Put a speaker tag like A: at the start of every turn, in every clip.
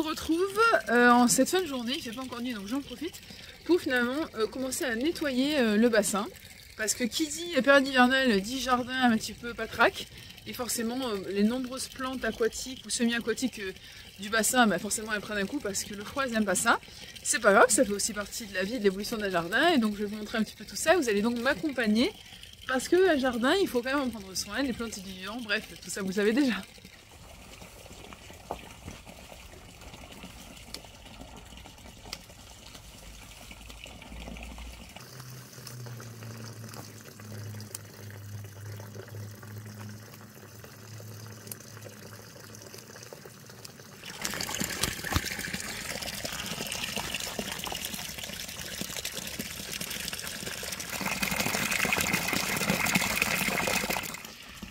A: retrouve en cette fin de journée, il fait pas encore nuit donc j'en profite pour finalement commencer à nettoyer le bassin. Parce que qui dit période hivernale dit jardin un petit peu patraque. Et forcément les nombreuses plantes aquatiques ou semi-aquatiques du bassin, bah forcément elles prennent un coup parce que le froid elles n'aiment pas ça. C'est pas grave, ça fait aussi partie de la vie, de l'évolution d'un jardin. Et donc je vais vous montrer un petit peu tout ça. Vous allez donc m'accompagner. Parce que un jardin, il faut quand même en prendre soin, les plantes et du vivant, bref, tout ça vous savez déjà.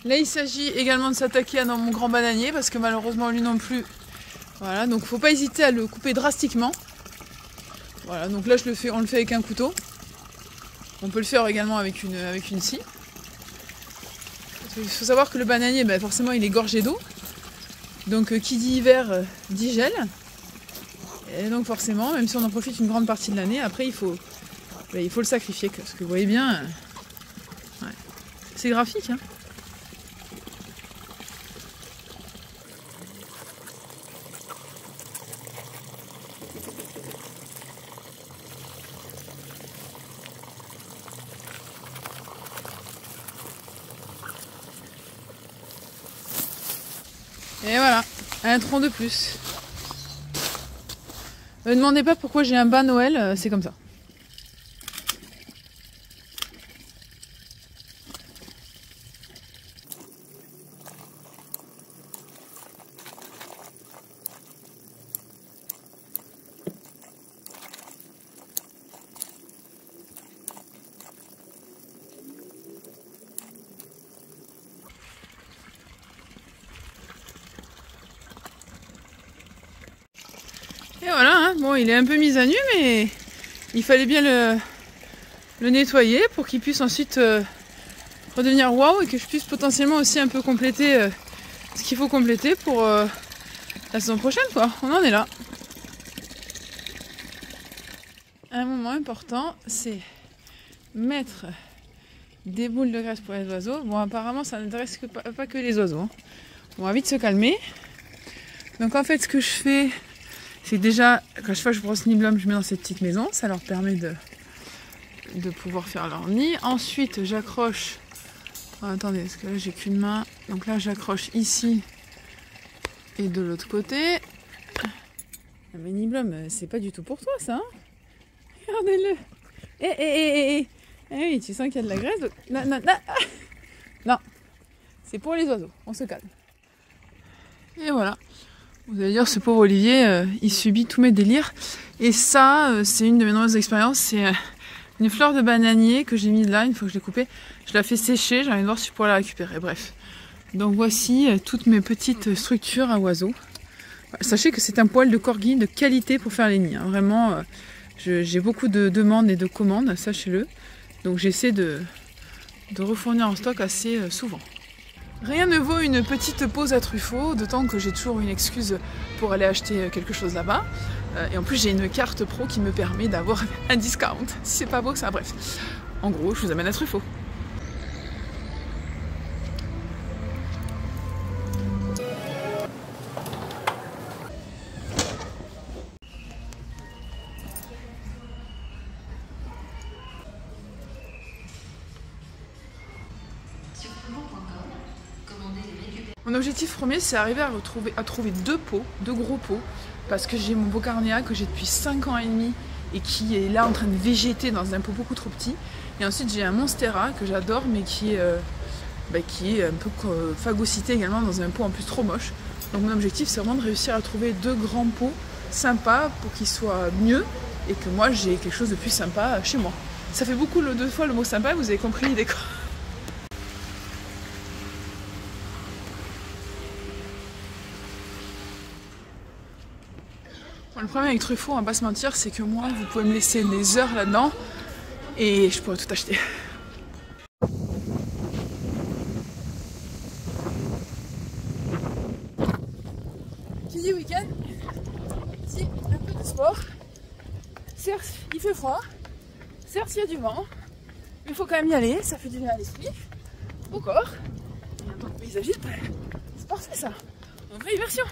A: Là il s'agit également de s'attaquer à mon grand bananier parce que malheureusement lui non plus. Voilà, donc faut pas hésiter à le couper drastiquement. Voilà, donc là on le fait avec un couteau. On peut le faire également avec une scie. Il faut savoir que le bananier, bah, forcément il est gorgé d'eau. Donc qui dit hiver dit gel. Et donc forcément, même si on en profite une grande partie de l'année, après il faut le sacrifier. Parce que vous voyez bien, ouais, c'est graphique. Hein. Et voilà, un tronc de plus. Ne me demandez pas pourquoi j'ai un bas Noël, c'est comme ça. Et voilà, hein. Bon, il est un peu mis à nu, mais il fallait bien le nettoyer pour qu'il puisse ensuite redevenir waouh et que je puisse potentiellement aussi un peu compléter ce qu'il faut compléter pour la saison prochaine, quoi. On en est là. Un moment important, c'est mettre des boules de graisse pour les oiseaux. Bon, apparemment, ça n'intéresse pas que les oiseaux. Hein. On va vite se calmer. Donc en fait, ce que je fais, c'est déjà, quand je brosse Nibloem, je mets dans cette petite maison. Ça leur permet de pouvoir faire leur nid. Ensuite, j'accroche... Oh, attendez, parce que là, j'ai qu'une main. Donc là, j'accroche ici et de l'autre côté. Mais Nibloem, c'est pas du tout pour toi, ça. Hein, regardez-le. Eh oui, tu sens qu'il y a de la graisse. Donc... Non, c'est pour les oiseaux. On se calme. Et voilà. Vous allez dire, ce pauvre Olivier, il subit tous mes délires. Et ça, c'est une de mes nombreuses expériences. C'est une fleur de bananier que j'ai mise là, une fois que je l'ai coupée. Je la fais sécher, j'ai envie de voir si je pourrais la récupérer. Bref. Donc voici toutes mes petites structures à oiseaux. Sachez que c'est un poil de corgi de qualité pour faire les nids. Hein. Vraiment, j'ai beaucoup de demandes et de commandes, sachez-le. Donc j'essaie de refournir en stock assez souvent. Rien ne vaut une petite pause à Truffaut, d'autant que j'ai toujours une excuse pour aller acheter quelque chose là-bas. Et en plus j'ai une carte pro qui me permet d'avoir un discount. Si c'est pas beau ça, bref. En gros, je vous amène à Truffaut. Mon objectif premier, c'est arriver à trouver deux gros pots, parce que j'ai mon Beaucarnéa que j'ai depuis 5 ans et demi et qui est là en train de végéter dans un pot beaucoup trop petit. Et ensuite j'ai un Monstera que j'adore mais qui est un peu phagocyté également dans un pot en plus trop moche. Donc mon objectif, c'est vraiment de réussir à trouver deux grands pots sympas pour qu'ils soient mieux et que moi j'ai quelque chose de plus sympa chez moi. Ça fait beaucoup deux fois le mot sympa, vous avez compris l'idée quoi. Bon, le problème avec Truffaut, on va pas se mentir, c'est que moi, vous pouvez me laisser des heures là-dedans et je pourrais tout acheter. Qui dit week-end Si, un peu de sport. Certes, il fait froid. Certes, il y a du vent. Mais il faut quand même y aller. Ça fait du bien à l'esprit, au corps. Et en tant que paysagiste, c'est parfait ça. Une vraie immersion.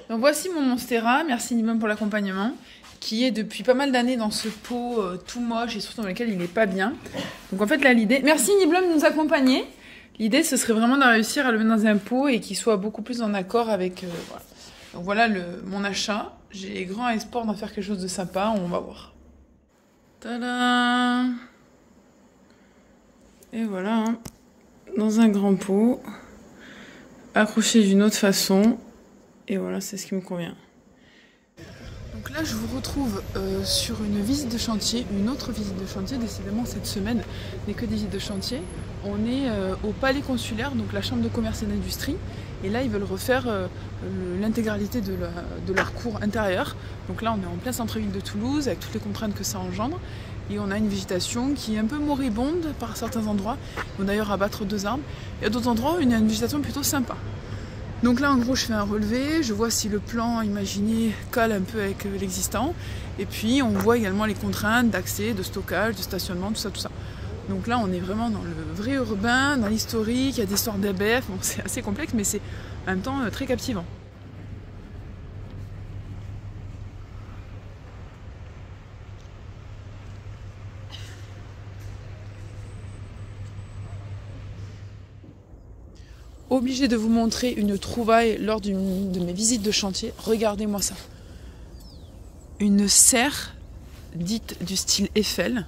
A: Donc voici mon Monstera, merci Nibum pour l'accompagnement, qui est depuis pas mal d'années dans ce pot tout moche et surtout dans lequel il n'est pas bien. Donc en fait là l'idée, merci Nibum de nous accompagner. L'idée ce serait vraiment de réussir à le mettre dans un pot et qu'il soit beaucoup plus en accord avec... voilà. Donc voilà mon achat, j'ai grand espoir d'en faire quelque chose de sympa, on va voir. Tadam! Et voilà, hein, dans un grand pot, accroché d'une autre façon. Et voilà, c'est ce qui me convient. Donc là, je vous retrouve sur une visite de chantier, une autre visite de chantier. Décidément, cette semaine n'est que des visites de chantier. On est au Palais Consulaire, donc la Chambre de commerce et d'industrie. Et là, ils veulent refaire l'intégralité de leur cour intérieure. Donc là, on est en plein centre-ville de Toulouse, avec toutes les contraintes que ça engendre. Et on a une végétation qui est un peu moribonde par certains endroits. Ils vont d'ailleurs abattre 2 arbres. Il y a d'autres endroits où il y a une végétation plutôt sympa. Donc là en gros je fais un relevé, je vois si le plan imaginé colle un peu avec l'existant et puis on voit également les contraintes d'accès, de stockage, de stationnement, tout ça. Donc là on est vraiment dans le vrai urbain, dans l'historique, il y a des histoires d'ABF, bon, c'est assez complexe mais c'est en même temps très captivant. Obligée de vous montrer une trouvaille lors de mes visites de chantier. Regardez-moi ça. Une serre dite du style Eiffel,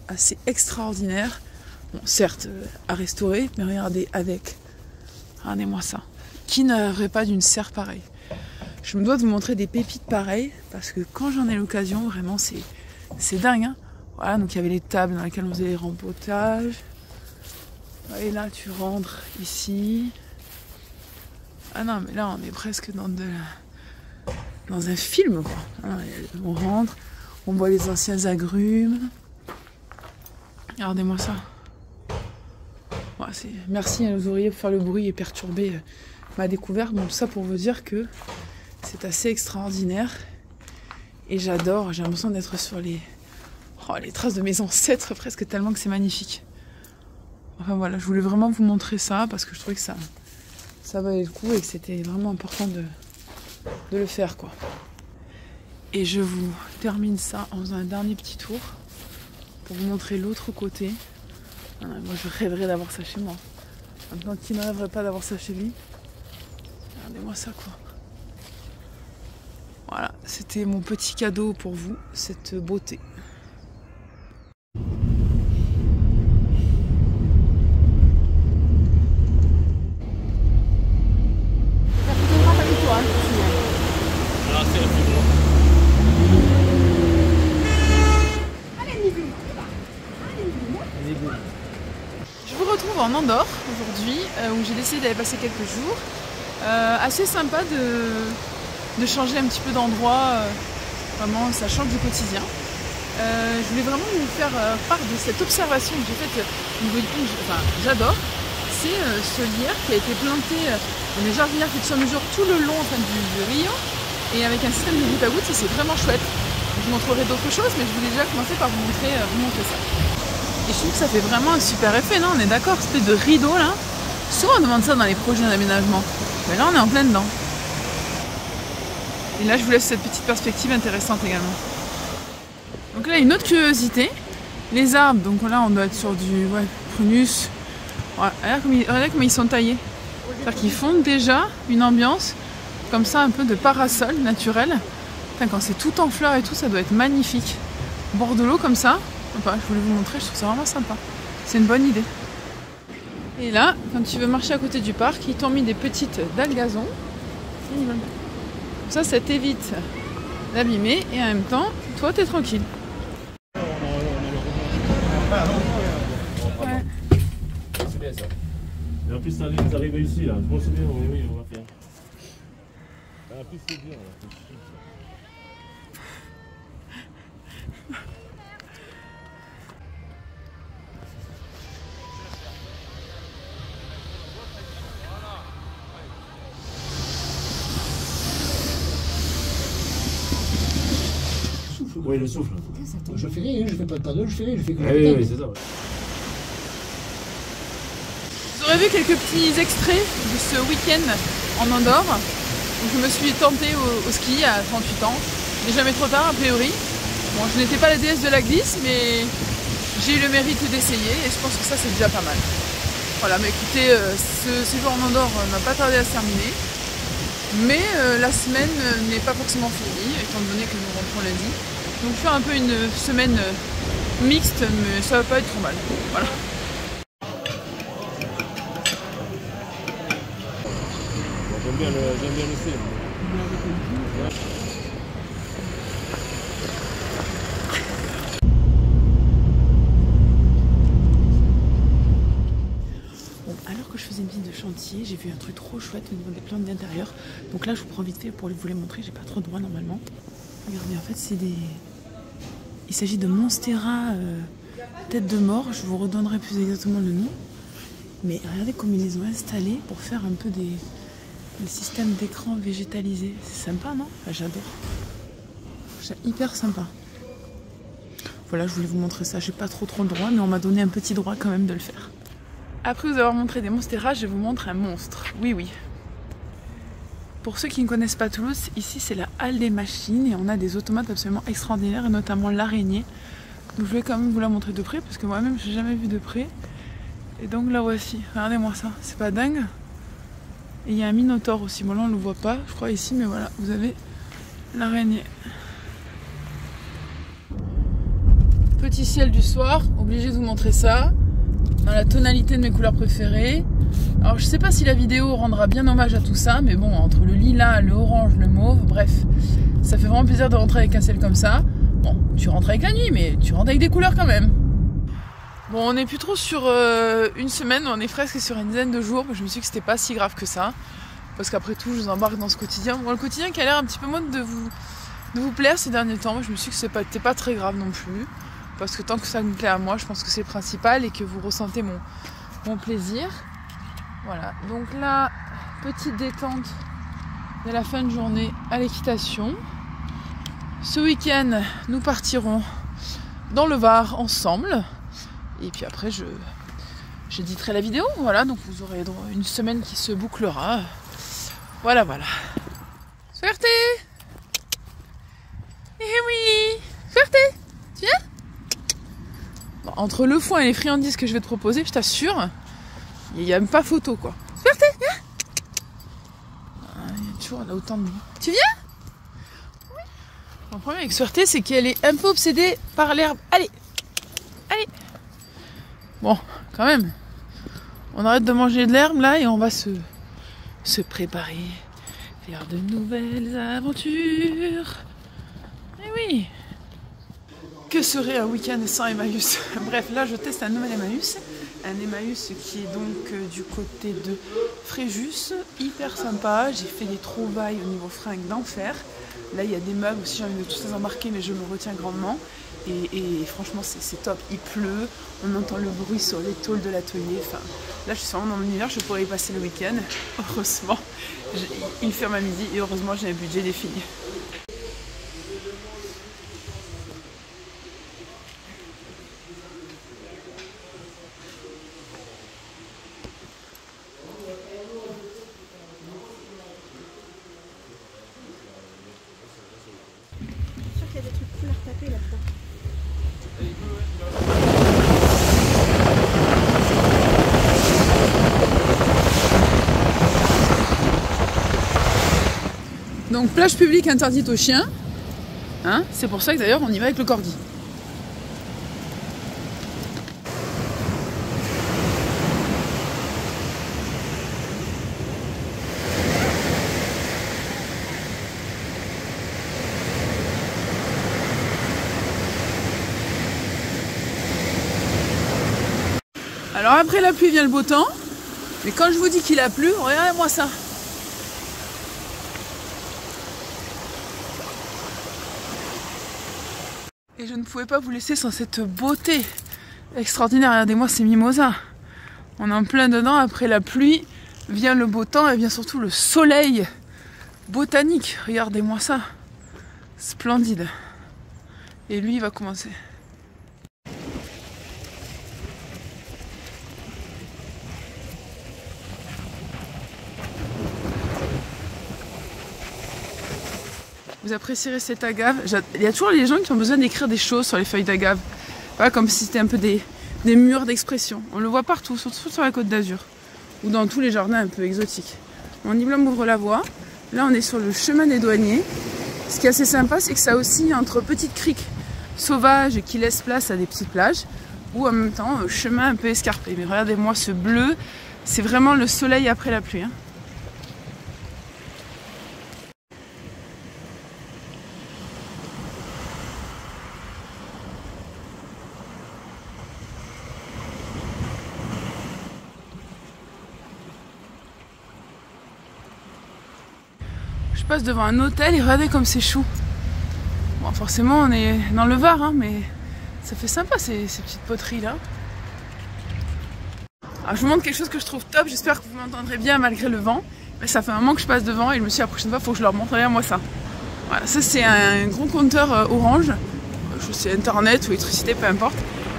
A: assez extraordinaire. Bon, certes, à restaurer, mais regardez avec. Regardez-moi ça. Qui n'aurait pas d'une serre pareille? Je me dois de vous montrer des pépites pareilles, parce que quand j'en ai l'occasion, vraiment, c'est dingue. Hein, voilà, donc il y avait les tables dans lesquelles on faisait les rempotages. Et là, tu rentres ici. Ah non, mais là, on est presque dans un film, quoi. On rentre, on voit les anciens agrumes. Regardez-moi ça. Ouais, merci à nos ouvriers pour faire le bruit et perturber ma découverte. Bon, tout ça pour vous dire que c'est assez extraordinaire. Et j'adore, j'ai l'impression d'être sur les traces de mes ancêtres presque, tellement que c'est magnifique. Enfin voilà, je voulais vraiment vous montrer ça parce que je trouvais que ça valait le coup et que c'était vraiment important de le faire, quoi. Et je vous termine ça en faisant un dernier petit tour pour vous montrer l'autre côté. Moi je rêverais d'avoir ça chez moi. Maintenant, qui ne rêverait pas d'avoir ça chez lui? Regardez-moi ça, quoi. Voilà, c'était mon petit cadeau pour vous, cette beauté. Je vous retrouve en Andorre aujourd'hui, où j'ai décidé d'aller passer quelques jours. Assez sympa de changer un petit peu d'endroit, vraiment ça change du quotidien. Je voulais vraiment vous faire part de cette observation que j'ai faite au niveau du pays, j'adore. C'est ce lierre qui a été planté dans des jardinières qui sont en mesure tout le long du Rio et avec un système de goutte à goutte, c'est vraiment chouette. Je vous montrerai d'autres choses, mais je voulais déjà commencer par vous montrer ça. Et je trouve que ça fait vraiment un super effet, non? On est d'accord, cette espèce de rideau là. Souvent on demande ça dans les projets d'aménagement, mais là on est en plein dedans. Et là je vous laisse cette petite perspective intéressante également. Donc là une autre curiosité, les arbres, donc là on doit être sur du prunus. Regardez comme ils sont taillés. C'est-à-dire qu'ils font déjà une ambiance comme ça, un peu de parasol naturel. Enfin, quand c'est tout en fleurs et tout, ça doit être magnifique. Au bord de l'eau comme ça, enfin, je voulais vous montrer, je trouve ça vraiment sympa. C'est une bonne idée. Et là, quand tu veux marcher à côté du parc, ils t'ont mis des petites dalles gazon. Comme ça t'évite d'abîmer et en même temps, toi t'es tranquille. Ouais.
B: C'est bien ça. Et en plus, ça arrive ici, là. Bon, c'est bien, oui, on va faire. En plus, c'est bien, là. Oui, le souffle.
C: Je fais rien, je fais pas de paddle, je fais rien, je fais que
B: Oui, oui, c'est ça. Ouais.
A: Vous aurez vu quelques petits extraits de ce week-end en Andorre où je me suis tentée au ski à 38 ans. Il n'est jamais trop tard a priori. Bon, je n'étais pas la déesse de la glisse, mais j'ai eu le mérite d'essayer et je pense que ça c'est déjà pas mal. Voilà, mais écoutez, ce séjour en Andorre n'a pas tardé à se terminer. Mais la semaine n'est pas forcément finie, étant donné que nous rentrons lundi. Donc je fais un peu une semaine mixte, mais ça va pas être trop mal. Voilà.
B: J'aime bien le film.
A: Bon, alors que je faisais une visite de chantier, j'ai vu un truc trop chouette au niveau des plantes d'intérieur. Donc là, je vous prends vite fait pour vous les montrer. J'ai pas trop de droit normalement. Regardez, en fait, c'est des... Il s'agit de Monstera tête de mort. Je vous redonnerai plus exactement le nom. Mais regardez comme ils les ont installés pour faire un peu des systèmes d'écran végétalisés. C'est sympa, non? Enfin, j'adore. C'est hyper sympa. Voilà, je voulais vous montrer ça. J'ai pas trop de droit, mais on m'a donné un petit droit quand même de le faire. Après vous avoir montré des Monstera, je vous montre un monstre. Oui, oui. Pour ceux qui ne connaissent pas Toulouse, ici c'est la halle des machines et on a des automates absolument extraordinaires et notamment l'araignée. Donc je vais quand même vous la montrer de près parce que moi-même je n'ai jamais vu de près. Et donc la voici, regardez-moi ça, c'est pas dingue? Et il y a un minotaure aussi, bon là on le voit pas je crois ici, mais voilà, vous avez l'araignée. Petit ciel du soir, obligé de vous montrer ça, dans la tonalité de mes couleurs préférées. Alors je sais pas si la vidéo rendra bien hommage à tout ça, mais bon, entre le lilas, le orange, le mauve, bref, ça fait vraiment plaisir de rentrer avec un ciel comme ça. Bon, tu rentres avec la nuit, mais tu rentres avec des couleurs quand même. Bon, on n'est plus trop sur une semaine, on est presque sur une dizaine de jours, mais je me suis dit que c'était pas si grave que ça, parce qu'après tout, je vous embarque dans ce quotidien. Bon, le quotidien qui a l'air un petit peu moins de vous plaire ces derniers temps, je me suis dit que c'était pas très grave non plus, parce que tant que ça me plaît à moi, je pense que c'est le principal et que vous ressentez mon plaisir. Voilà, donc là, petite détente de la fin de journée à l'équitation. Ce week-end, nous partirons dans le Var ensemble. Et puis après, j'éditerai la vidéo. Voilà, donc vous aurez une semaine qui se bouclera. Voilà, voilà. Suerte! Eh oui! Suerte! Tu viens? Bon, entre le foin et les friandises que je vais te proposer, je t'assure, il n'y a même pas photo, quoi. Suerte! Viens! Il y a toujours là autant de... Tu viens? Oui. Mon problème avec Suerte, c'est qu'elle est un peu obsédée par l'herbe. Allez! Allez! Bon, quand même, on arrête de manger de l'herbe là et on va se préparer, faire de nouvelles aventures. Eh oui! Que serait un week-end sans Emmaüs? Bref, là je teste un nouvel Emmaüs. Un Emmaüs qui est donc du côté de Fréjus, hyper sympa. J'ai fait des trouvailles au niveau fringues d'enfer. Là il y a des meubles aussi, j'ai envie de tous les embarquer, mais je me retiens grandement. Et franchement c'est top, il pleut, on entend le bruit sur les tôles de l'atelier. Enfin, là je suis vraiment dans mon univers, je pourrais y passer le week-end. Heureusement, il ferme à midi et heureusement j'ai un budget défini.
D: Il y a des trucs cool à retaper là-dedans.
A: Donc plage publique interdite aux chiens. Hein, c'est pour ça que d'ailleurs on y va avec le corgi. Alors après la pluie vient le beau temps. Mais quand je vous dis qu'il a plu, regardez-moi ça. Et je ne pouvais pas vous laisser sans cette beauté extraordinaire. Regardez-moi ces mimosas. On est en plein dedans. Après la pluie vient le beau temps et vient surtout le soleil botanique. Regardez-moi ça. Splendide. Et lui, il va commencer. Vous apprécierez cette agave. Il y a toujours les gens qui ont besoin d'écrire des choses sur les feuilles d'agave. Voilà, comme si c'était un peu des murs d'expression. On le voit partout, surtout sur la Côte d'Azur. Ou dans tous les jardins un peu exotiques. Mon diplôme m'ouvre la voie. Là, on est sur le chemin des douaniers. Ce qui est assez sympa, c'est que ça oscille entre petites criques sauvages qui laissent place à des petites plages. Ou en même temps, chemin un peu escarpé. Mais regardez-moi ce bleu. C'est vraiment le soleil après la pluie. Hein. Je passe devant un hôtel et regardez comme c'est chou. Bon, forcément on est dans le Var, hein, mais ça fait sympa ces petites poteries là. Alors je vous montre quelque chose que je trouve top, j'espère que vous m'entendrez bien malgré le vent. Mais ça fait un moment que je passe devant et je me suis dit la prochaine fois il faut que je leur montre. Regardez-moi ça. Voilà, ça c'est un gros compteur orange, je sais internet ou électricité, peu importe.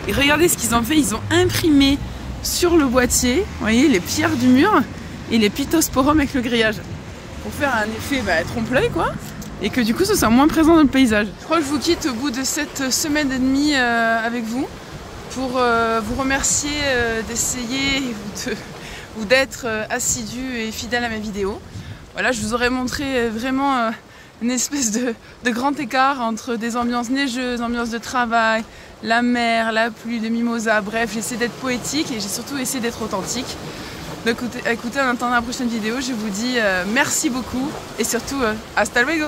A: Et regardez ce qu'ils ont fait, ils ont imprimé sur le boîtier, vous voyez, les pierres du mur et les pittosporums avec le grillage. Pour faire un effet trompe-l'œil quoi, et que du coup ce soit moins présent dans le paysage. Je crois que je vous quitte au bout de cette semaine et demie avec vous pour vous remercier d'essayer ou d'être assidu et fidèle à mes vidéos. Voilà, je vous aurais montré vraiment une espèce de grand écart entre des ambiances neigeuses, ambiances de travail, la mer, la pluie, les mimosas, bref, j'essaie d'être poétique et j'ai surtout essayé d'être authentique. Donc écoutez, en attendant la prochaine vidéo, je vous dis merci beaucoup et surtout hasta luego.